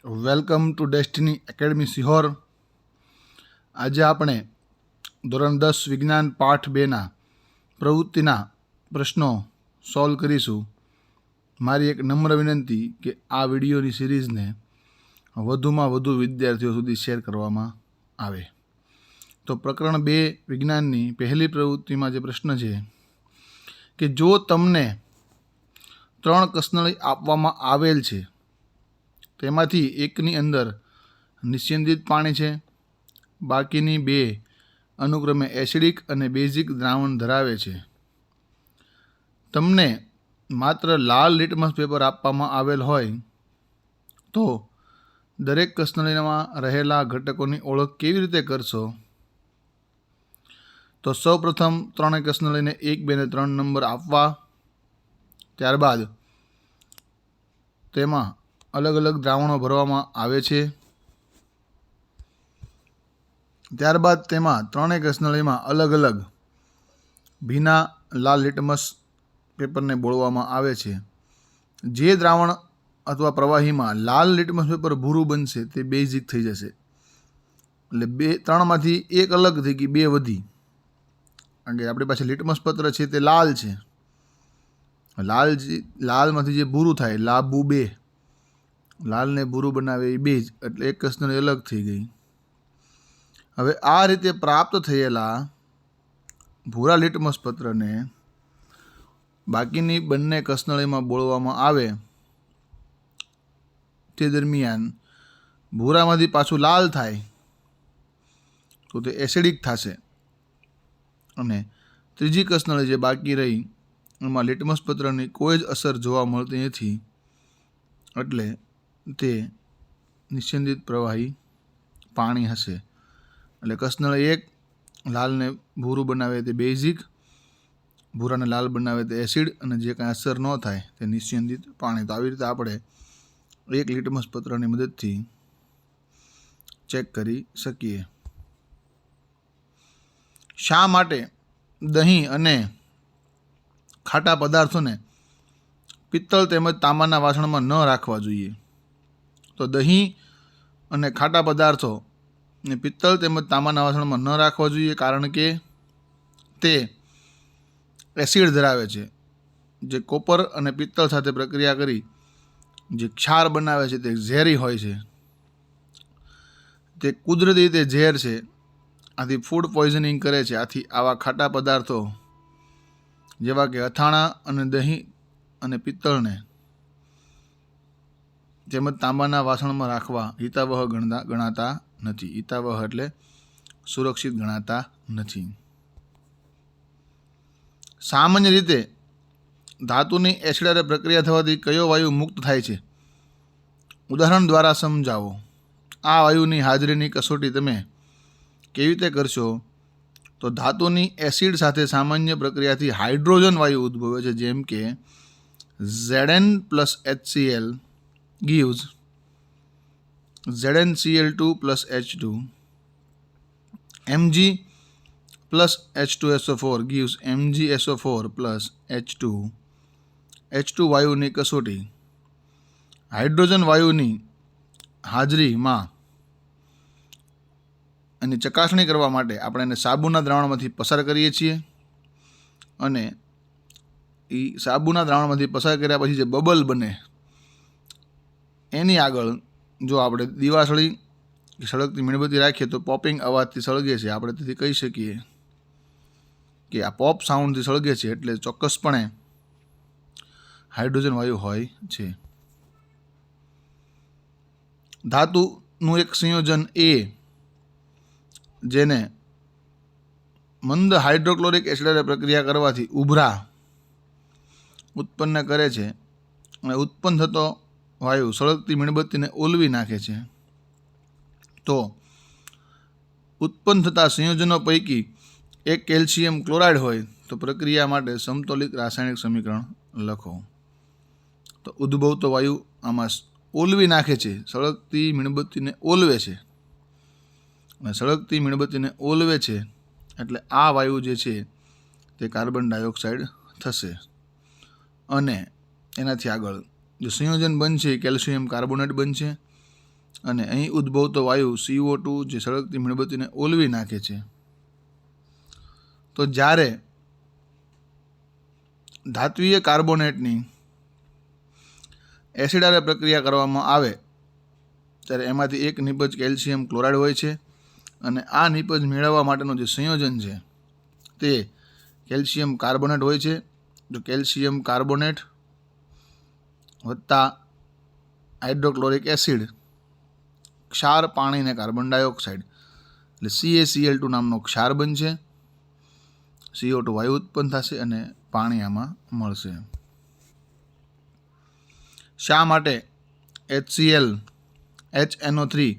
Welcome to destiny academy Sihor. આજે આપણે ધોરણ 10 વિજ્ઞાન પાઠ 2ના પ્રવૃત્તિના પ્રશ્નો સોલ્વ કરીશું. મારી એક નમ્ર વિનંતી કે આ વિડીયોની સિરીઝને વધુમાં વધુ વિદ્યાર્થીઓ સુધી શેર કરવામાં આવે. તો પ્રકરણ 2 વિજ્ઞાનની પહેલી પ્રવૃત્તિમાં જે પ્રશ્ન છે કે જો તમને 3 કસનળી આપવામાં આવેલ છે, તેમાંથી એકની અંદર નિસ્યંદિત પાણી છે, બાકીની 2 અનુક્રમે એસિડિક અને બેઝિક દ્રાવણ ધરાવે છે. તમને માત્ર લાલ લિટમસ પેપર આપવામાં આવેલ હોય તો દરેક કસનળીમાં રહેલા ઘટકોની ઓળખ કેવી રીતે કરશો? તો સૌપ્રથમ 3 કસનળીને 1, 2 અને 3 નંબર આપવા. ત્યારબાદ તેમાં અલગ અલગ દ્રાવણો ભરવામાં આવે છે. ત્યારબાદ તેમાં 3 કસનળીમાં અલગ અલગ ભીના લાલ લિટમસ પેપરને બોળવામાં આવે છે. જે દ્રાવણ અથવા પ્રવાહીમાં લાલ લિટમસ પેપર ભૂરું બનશે તે બેઝિક થઈ જશે. એટલે 3માંથી 1 અલગ થઈ ગઈ, 2 વધી. કારણ કે આપણી પાસે લિટમસ પત્ર છે તે લાલ છે. લાલમાંથી જે ભૂરું થાય, લાબુ 2, લાલને ભૂરું બનાવે એ બેઝ, એટલે એક કસનળી અલગ થઈ ગઈ. હવે આ રીતે પ્રાપ્ત થયેલા ભૂરા લિટમસ પત્રને બાકીની બંને કસનળીમાં બોળવામાં આવે. તે દરમિયાન ભૂરામાંથી પાછું લાલ થાય તો તે એસિડિક થશે, અને ત્રીજી કસનળી જે બાકી રહી એમાં લિટમસ પત્રની કોઈ જ અસર જોવા મળતી નથી, એટલે તે નિસ્યંદિત પ્રવાહી પાણી હશે. એટલે કસનળી 1 લાલને ભૂરું બનાવે તે બેઝિક, ભૂરાને લાલ બનાવે તે એસિડ, અને જે કાંઈ અસર ન થાય તે નિસ્યંદિત પાણી. તો આવી રીતે આપણે એક લિટમસ પત્રની મદદથી ચેક કરી શકીએ. શા માટે દહીં અને ખાટા પદાર્થોને પિત્તળ તેમજ તાંબાના વાસણમાં ન રાખવા જોઈએ? તો દહીં અને ખાટા પદાર્થો ને પિત્તળ તેમજ તાંબાના વાસણમાં ન રાખવા જોઈએ, કારણ કે તે એસિડ ધરાવે છે. જે કોપર અને પિત્તળ સાથે પ્રક્રિયા કરી જે ક્ષાર બનાવે છે તે ઝેરી હોય છે. તે કુદરતી રીતે ઝેર છે. આથી ફૂડ પોઈઝનિંગ કરે છે. આથી આવા ખાટા પદાર્થો જેવા કે અથાણા અને દહીં અને પિત્તળને તેમજ તાંબાના વાસણમાં રાખવા હિતાવહ ગણાતા નથી. હિતાવહ એટલે સુરક્ષિત ગણાતા નથી. સામાન્ય રીતે ધાતુની એસિડારે પ્રક્રિયા થવાથી કયો વાયુ મુક્ત થાય છે? ઉદાહરણ દ્વારા સમજાવો. આ વાયુની હાજરીની કસોટી તમે કેવી રીતે કરશો? તો ધાતુની એસિડ સાથે સામાન્ય પ્રક્રિયાથી હાઇડ્રોજન વાયુ ઉદ્ભવે છે, જેમ કે Zn+HCl gives ZnCl2+H2, Mg+H2SO4 gives MgSO4+H2. H2 વાયુની કસોટી. હાઇડ્રોજન વાયુની હાજરીમાં એની ચકાસણી કરવા માટે આપણે એને સાબુના દ્રાવણમાંથી પસાર કરીએ છીએ, અને એ સાબુના દ્રાવણમાંથી પસાર કર્યા પછી જે બબલ બને એની આગળ જો આપણે દિવાસળી કે સળગતી મીણબત્તી રાખીએ તો પોપિંગ અવાજથી સળગે છે. આપણે તેથી કહી શકીએ કે આ પોપ સાઉન્ડથી સળગે છે, એટલે ચોક્કસપણે હાઇડ્રોજન વાયુ હોય છે. ધાતુનું એક સંયોજન A જેને મંદ હાઇડ્રોક્લોરિક એસિડ પ્રક્રિયા કરવાથી ઉભરા ઉત્પન્ન કરે છે, અને ઉત્પન્ન થતો વાયુ સળગતી મીણબત્તીને ઓલવી નાખે છે. તો ઉત્પન્ન થતા સંયોજનો પૈકી એક કેલ્શિયમ ક્લોરાઇડ હોય તો પ્રક્રિયા માટે સમતોલિત રાસાયણિક સમીકરણ લખો. તો ઉદ્ભવતો વાયુ આમાં ઓલવી નાખે છે, સળગતી મીણબત્તીને ઓલવે છે, અને સળગતી મીણબત્તીને ઓલવે છે એટલે આ વાયુ જે છે તે કાર્બન ડાયોક્સાઇડ થશે. અને એનાથી આગળ જે સંયોજન બનશે એ કેલ્શિયમ કાર્બોનેટ બનશે, અને અહીં ઉદ્ભવતો વાયુ CO2 જે સળગતી મીણબત્તીને ઓલવી નાખે છે. તો જ્યારે ધાત્વીય કાર્બોનેટની એસિડ હારે પ્રક્રિયા કરવામાં આવે ત્યારે એમાંથી એક નિપજ કેલ્શિયમ ક્લોરાઇડ હોય છે અને આ નિપજ મેળવવા માટેનું જે સંયોજન છે તે કેલ્શિયમ કાર્બોનેટ હોય છે. જો કેલ્શિયમ કાર્બોનેટ વત્તા હાઇડ્રોક્લોરિક એસિડ, ક્ષાર પાણી ને કાર્બન ડાયોક્સાઇડ એટલે CaCl2 નામનો ક્ષાર બનશે. CO2 વાયુ ઉત્પન્ન થશે અને પાણી આમાં મળશે. શા માટે HCl, HNO3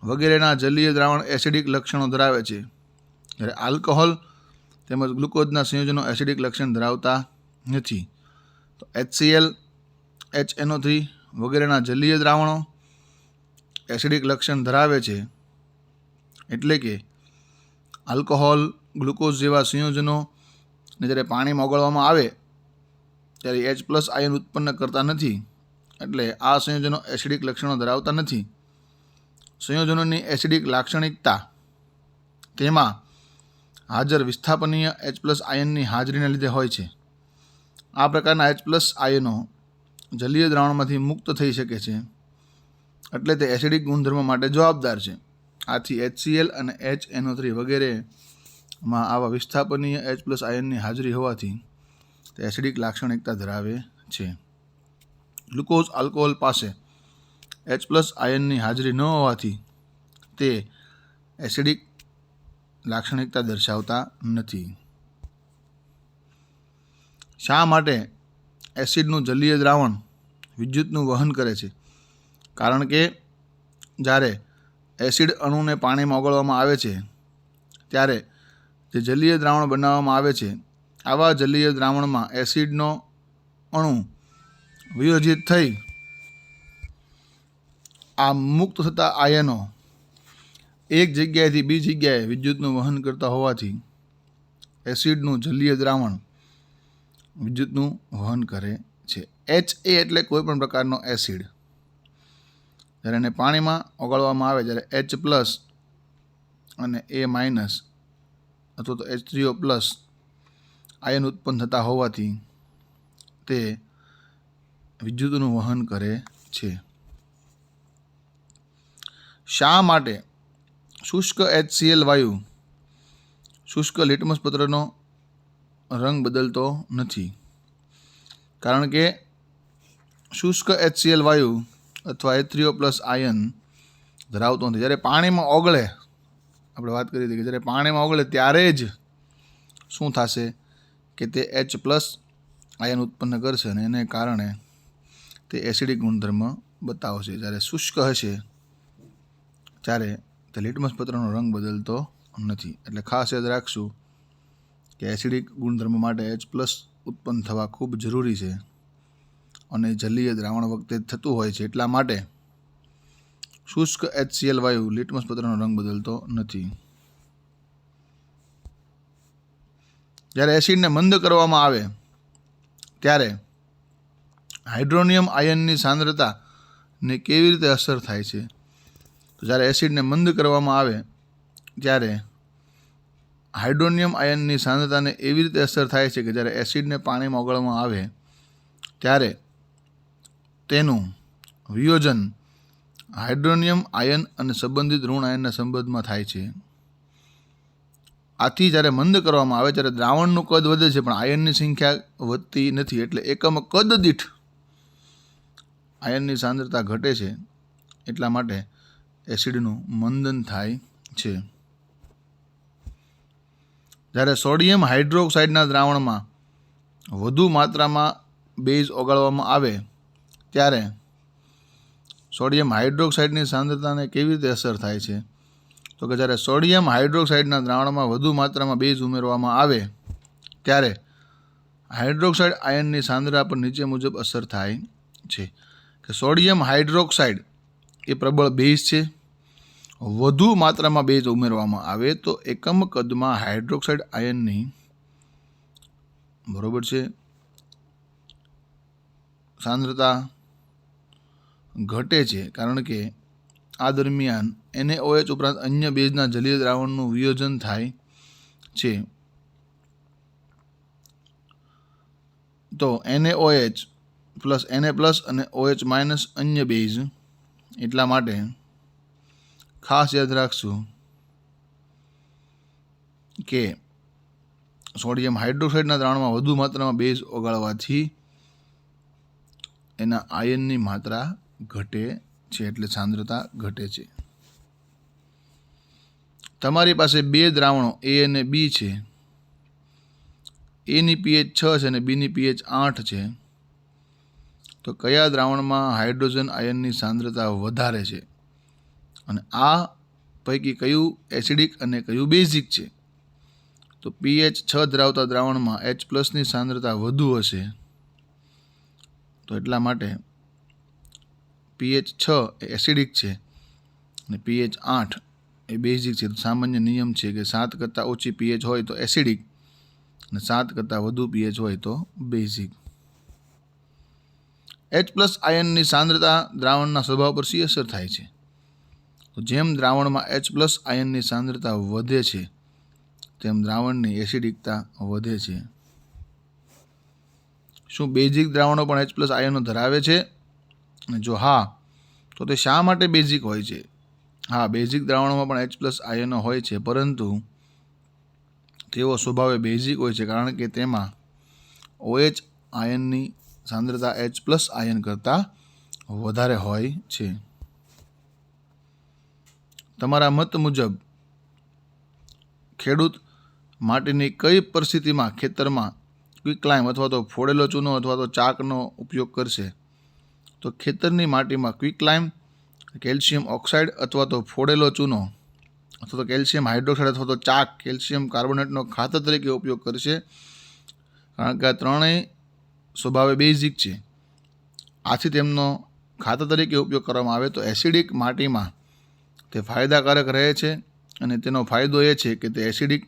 વગેરેના જલીય દ્રાવણ એસિડિક લક્ષણો ધરાવે છે, જ્યારે આલ્કોહોલ તેમજ ગ્લુકોઝના સંયોજનો એસિડિક લક્ષણ ધરાવતા નથી? તો HCl, HNO3 વગેરેના જલીય દ્રાવણો એસિડિક લક્ષણ ધરાવે છે, એટલે કે આલ્કોહોલ, ગ્લુકોઝ જેવા સંયોજનો ને જ્યારે પાણીમાં ઓગાળવામાં આવે ત્યારે H+ આયન ઉત્પન્ન કરતા નથી, એટલે આ સંયોજનો એસિડિક લક્ષણો ધરાવતા નથી. સંયોજનોની એસિડિક લાક્ષણિકતા તેમાં હાજર વિસ્થાપનીય H+ આયનની હાજરીને લીધે હોય છે. આ પ્રકારના H+ આયનો જલીય દ્રાવણમાંથી મુક્ત થઈ શકે છે, એટલે તે એસિડિક ગુણધર્મ માટે જવાબદાર છે. આથી HCl અને HNO3 વગેરેમાં આવા વિસ્થાપનીય H+ આયનની હાજરી હોવાથી તે એસિડિક લાક્ષણિકતા ધરાવે છે. ગ્લુકોઝ આલ્કોહોલ પાસે H+ આયનની હાજરી ન હોવાથી તે એસિડિક લાક્ષણિકતા દર્શાવતા નથી. શા માટે એસિડનું જલીય દ્રાવણ વિદ્યુતનું વહન કરે છે? કારણ કે જ્યારે એસિડ અણુને પાણીમાં ઓગાળવામાં આવે છે ત્યારે જે જલીય દ્રાવણ બનાવવામાં આવે છે, આવા જલીય દ્રાવણમાં એસિડનો અણુ વિયોજિત થઈ આ મુક્ત થતા આયનો એક જગ્યાએથી બીજી જગ્યાએ વિદ્યુતનું વહન કરતા હોવાથી એસિડનું જલીય દ્રાવણ વિદ્યુતનું વહન કરે છે. Ha એટલે કોઈ પણ પ્રકારનો એસિડ જ્યારે એને પાણીમાં ઓગાળવામાં આવે જ્યારે H+ અને A- અથવા તો H3O+ આયન ઉત્પન્ન થતા હોવાથી તે વિદ્યુતનું વહન કરે છે. શા માટે શુષ્ક HCl વાયુ શુષ્ક લિટમસ પત્રનો રંગ બદલતો નથી? કારણ કે શુષ્ક HCl વાયુ અથવા H3O+ આયન ધરાવતો નથી. જ્યારે પાણીમાં ઓગળે, આપણે વાત કરી હતી કે જ્યારે પાણીમાં ઓગળે ત્યારે જ શું થશે કે તે H+ આયન ઉત્પન્ન કરશે અને એને કારણે તે એસિડિક ગુણધર્મ બતાવશે. જ્યારે શુષ્ક હશે ત્યારે તે લિટમસ પત્રનો રંગ બદલતો નથી. એટલે ખાસ યાદ રાખશું કે એસિડિક ગુણધર્મ માટે H+ ઉત્પન્ન થવા ખૂબ જરૂરી છે અને જલીય દ્રાવણ વખતે થતું હોય છે. એટલા માટે શુષ્ક HCl વાયુ લિટમસ પત્રનો રંગ બદલતો નથી. જ્યારે એસિડને મંદ કરવામાં આવે ત્યારે હાઇડ્રોનિયમ આયનની સાંદ્રતાને કેવી રીતે અસર થાય છે? તો જ્યારે એસિડને મંદ કરવામાં આવે ત્યારે હાઇડ્રોનિયમ આયનની સાંદ્રતાને એવી રીતે અસર થાય છે કે જ્યારે એસિડને પાણીમાં ઓગાળવામાં આવે ત્યારે તેનું વિયોજન હાઇડ્રોનિયમ આયન અને સંબંધિત ઋણ આયનના સંબંધમાં થાય છે. આથી જ્યારે મંદ કરવામાં આવે ત્યારે દ્રાવણનું કદ વધે છે પણ આયનની સંખ્યા વધતી નથી, એટલે એકમ કદ દીઠ આયનની સાંદ્રતા ઘટે છે. એટલા માટે એસિડનું મંદન થાય છે. જ્યારે સોડિયમ હાઇડ્રોક્સાઇડના દ્રાવણમાં વધુ માત્રામાં બેઝ ઓગાળવામાં આવે ત્યારે સોડિયમ હાઇડ્રોક્સાઇડની સાંદ્રતાને કેવી રીતે અસર થાય છે? તો કે જ્યારે સોડિયમ હાઇડ્રોક્સાઇડના દ્રાવણમાં વધુ માત્રામાં બેઝ ઉમેરવામાં આવે ત્યારે હાઇડ્રોક્સાઇડ આયનની સાંદ્રતા પર નીચે મુજબ અસર થાય છે કે સોડિયમ હાઇડ્રોક્સાઇડ એ પ્રબળ બેઝ છે. વધુ માત્રામાં બેઝ ઉમેરવામાં આવે તો એકમ કદમાં હાઇડ્રોક્સાઇડ આયનની બરોબર છે સાંદ્રતા ઘટે છે, કારણ કે આ દરમિયાન NaOH ઉપરાંત અન્ય બેઝના જલીય દ્રાવણનું વિયોજન થાય છે. તો NaOH પ્લસ Na પ્લસ અને OH માઇનસ અન્ય બેઝ, એટલા માટે ખાસ યાદ રાખશું કે સોડિયમ હાઇડ્રોક્સાઇડના દ્રાવણમાં વધુ માત્રામાં બેઝ ઓગાળવાથી એના આયનની માત્રા ઘટે છે, એટલે સાંદ્રતા ઘટે છે. તમારી પાસે બે દ્રાવણો A અને B છે. A ની pH 6 છે અને B ની pH 8 છે. તો કયા દ્રાવણમાં હાઇડ્રોજન આયનની સાંદ્રતા વધારે છે અને આ પૈકી કયું એસિડિક અને કયું બેઝિક છે? તો pH 6 ધરાવતા દ્રાવણમાં H+ ની સાંદ્રતા વધુ હશે. તો એટલા માટે pH 6 એ એસિડિક છે અને pH 8 એ બેઝિક છે. તો સામાન્ય નિયમ છે કે 7 કરતાં ઓછી pH હોય તો એસિડિક અને 7 કરતાં વધુ pH હોય તો બેઝિક. H+ આયનની સાંદ્રતા દ્રાવણના સ્વભાવ પર શી અસર થાય છે? તો જેમ દ્રાવણમાં H+ આયનની સાંદ્રતા વધે છે તેમ દ્રાવણની એસિડિકતા વધે છે. શું બેઝિક દ્રાવણો પણ H+ આયનો ધરાવે છે? અને જો હા, તો તે શા માટે બેઝિક હોય છે? હા, બેઝિક દ્રાવણોમાં પણ H+ આયનો હોય છે, પરંતુ તેઓ સ્વભાવે બેઝિક હોય છે કારણ કે તેમાં OH આયનની સાંદ્રતા H+ આયન કરતાં વધારે હોય છે. તમારા મત મુજબ ખેડૂત માટીની કઈ પરિસ્થિતિમાં ખેતરમાં ક્વિકલાઇમ અથવા તો ફોડેલો ચૂનો અથવા તો ચાકનો ઉપયોગ કરશે? તો ખેતરની માટીમાં ક્વિકલાઇમ, કેલ્શિયમ ઓક્સાઇડ અથવા તો ફોડેલો ચૂનો અથવા તો કેલ્શિયમ હાઇડ્રોક્સાઇડ અથવા તો ચાક, કેલ્શિયમ કાર્બોનેટનો ખાતર તરીકે ઉપયોગ કરશે, કારણ કે આ ત્રણેય સ્વભાવે બેઝિક છે. આથી તેમનો ખાતર તરીકે ઉપયોગ કરવામાં આવે તો એસિડિક માટીમાં તે ફાયદાકારક રહે છે અને તેનો ફાયદો એ છે કે તે એસિડિક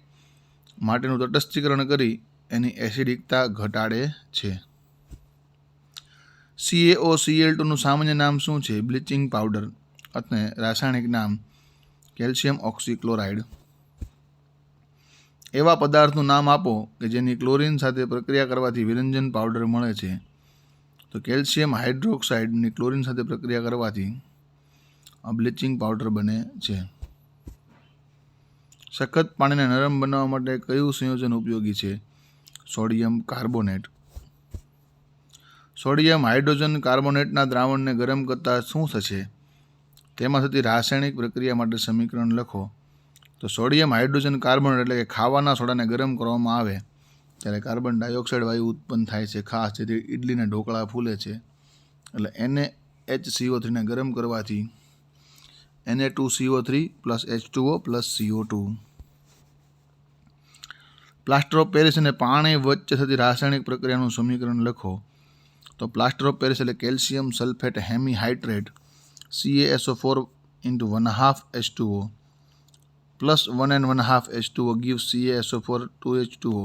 માટીનું તટસ્થીકરણ કરી એની એસિડિકતા ઘટાડે છે. CaOCl2 નું સામાન્ય નામ શું છે? બ્લીચિંગ પાવડર અને રાસાયણિક નામ કેલ્શિયમ ઓક્સીક્લોરાઇડ. એવા પદાર્થનું નામ આપો કે જેની ક્લોરીન સાથે પ્રક્રિયા કરવાથી વિરંજન પાવડર મળે છે. તો કેલ્શિયમ હાઇડ્રોક્સાઇડની ક્લોરીન સાથે પ્રક્રિયા કરવાથી બ્લીચિંગ પાવડર બને છે. સખત પાણીને નરમ બનાવવા માટે કયું સંયોજન ઉપયોગી છે? Sodium carbonate. સોડિયમ હાઇડ્રોજન કાર્બોનેટના દ્રાવણને ગરમ કરતાં શું થશે? તેમાં થતી રાસાયણિક પ્રક્રિયા માટે સમીકરણ લખો. તો સોડિયમ હાઇડ્રોજન કાર્બોનેટ એટલે કે ખાવાના સોડાને ગરમ કરવામાં આવે ત્યારે કાર્બન ડાયોક્સાઇડ વાયુ ઉત્પન્ન થાય છે, ખાસ જેથી ઇડલીના ઢોકળા ફૂલે છે. એટલે NaHCO3 ને ગરમ કરવાથી Na2CO3 plus H2O plus CO2. Plaster of Paris અને પાણી વચ્ચે થતી રાસાયણિક પ્રક્રિયાનું સમીકરણ લખો. તો પ્લાસ્ટર ઓફ પેરિસ એટલે calcium sulphate હેમીહાઇડ્રેટ CaSO4 into 1/2 H2O plus 1 and 1/2 H2O gives CaSO4 2H2O.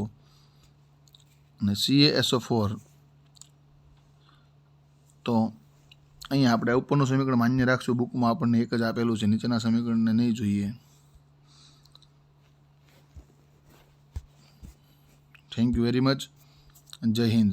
અને CaSO4 તો અહીંયા આપણે ઉપરનું સમીકરણ માન્ય રાખશું. બુકમાં આપણને એક જ આપેલું છે, નીચેના સમીકરણને નહીં જોઈએ. Thank you very much. જય હિન્દ.